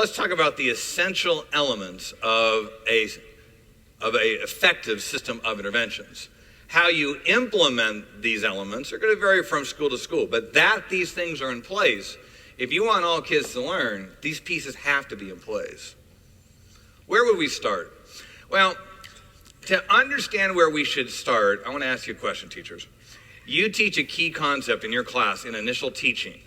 But let's talk about the essential elements of a effective system of interventions. How you implement these elements are going to vary from school to school, but these things are in place. If you want all kids to learn, these pieces have to be in place. Where would we start? Well, to understand where we should start, I want to ask you a question, teachers. You teach a key concept in your class in initial teaching,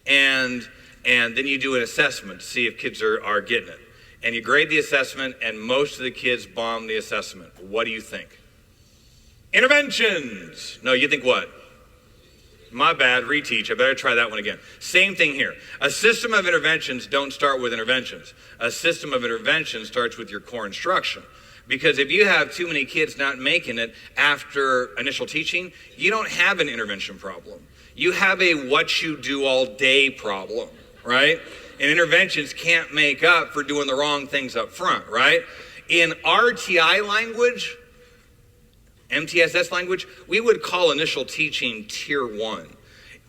and then you do an assessment to see if kids are getting it. And you grade the assessment, and most of the kids bomb the assessment. What do you think? Interventions! No, you think what? My bad, reteach. I better try that one again. Same thing here. A system of interventions don't start with interventions. A system of interventions starts with your core instruction. Because if you have too many kids not making it after initial teaching, you don't have an intervention problem. You have a what you do all day problem, right? And interventions can't make up for doing the wrong things up front, right? In RTI language, MTSS language, we would call initial teaching tier 1.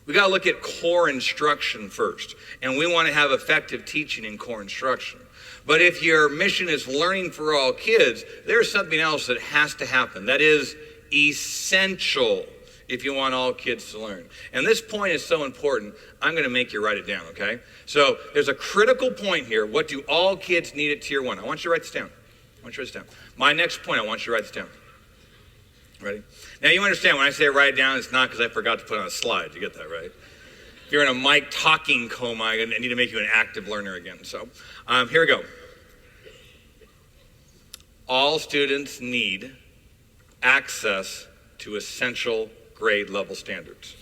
We got to look at core instruction first, and we want to have effective teaching in core instruction. But if your mission is learning for all kids, there's something else that has to happen. That is essential if you want all kids to learn. And this point is so important, I'm going to make you write it down, okay? So there's a critical point here. What do all kids need at tier 1? I want you to write this down. My next point, I want you to write this down. Ready? Now you understand when I say write it down, it's not because I forgot to put it on a slide. You get that, right? If you're in a mic talking coma, I need to make you an active learner again. So here we go. All students need access to essential grade level standards.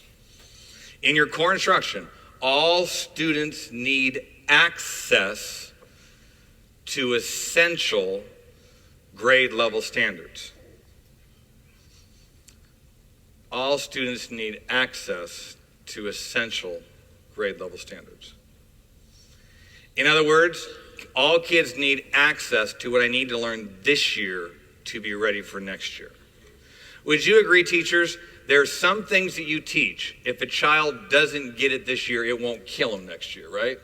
In your core instruction, all students need access to essential grade level standards. All students need access to essential grade level standards. In other words, all kids need access to what I need to learn this year to be ready for next year. Would you agree, teachers? There are some things that you teach. If a child doesn't get it this year, it won't kill him next year, right?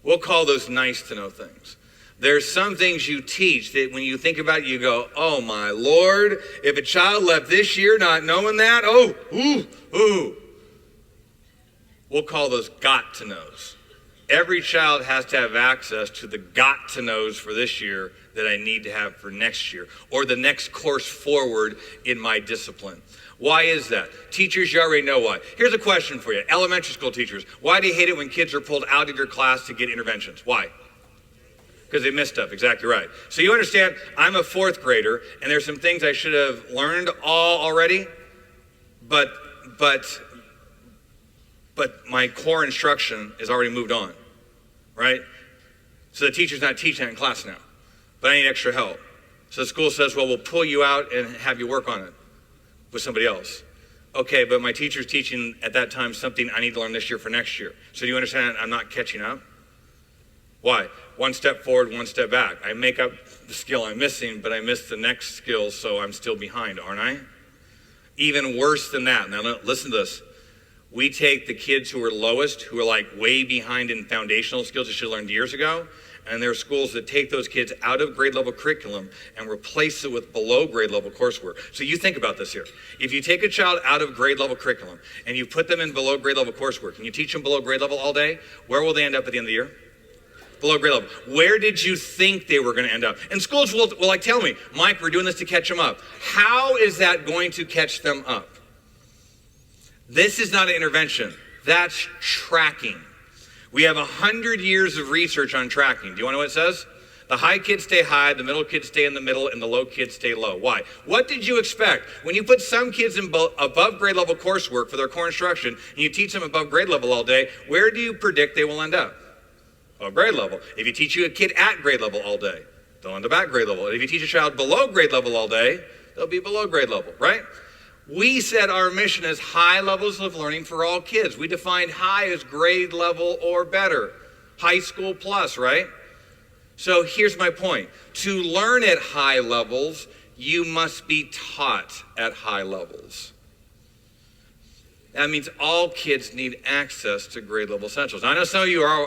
We'll call those nice to know things. There's some things you teach that when you think about it, you go, oh my Lord, if a child left this year not knowing that, ooh. We'll call those got to knows. Every child has to have access to the got to knows for this year that I need to have for next year, or the next course forward in my discipline. Why is that? Teachers, you already know why. Here's a question for you. Elementary school teachers, why do you hate it when kids are pulled out of your class to get interventions? Why? Because they missed stuff, exactly right. So you understand, I'm a 4th grader, and there's some things I should have learned already, but my core instruction is already moved on, right? So the teacher's not teaching that in class now, but I need extra help. So the school says, well, we'll pull you out and have you work on it with somebody else. Okay, but my teacher's teaching at that time something I need to learn this year for next year. So do you understand I'm not catching up? Why? 1 step forward, 1 step back. I make up the skill I'm missing, but I miss the next skill, so I'm still behind, aren't I? Even worse than that. Now, listen to this. We take the kids who are lowest, who are like way behind in foundational skills that should have learned years ago, and there are schools that take those kids out of grade level curriculum and replace it with below grade level coursework. So you think about this here. If you take a child out of grade level curriculum and you put them in below grade level coursework and you teach them below grade level all day, where will they end up at the end of the year? Below grade level. Where did you think they were going to end up? And schools will like tell me, Mike, we're doing this to catch them up. How is that going to catch them up? This is not an intervention. That's tracking. We have 100 years of research on tracking. Do you want to know what it says? The high kids stay high, the middle kids stay in the middle, and the low kids stay low. Why? What did you expect? When you put some kids in above grade level coursework for their core instruction, and you teach them above grade level all day, where do you predict they will end up? Above grade level. If you teach a kid at grade level all day, they'll end up at grade level. And if you teach a child below grade level all day, they'll be below grade level, right? We said our mission is high levels of learning for all kids. We defined high as grade level or better. High school plus, right? So here's my point. To learn at high levels, you must be taught at high levels. That means all kids need access to grade level essentials. Now, I know some of you are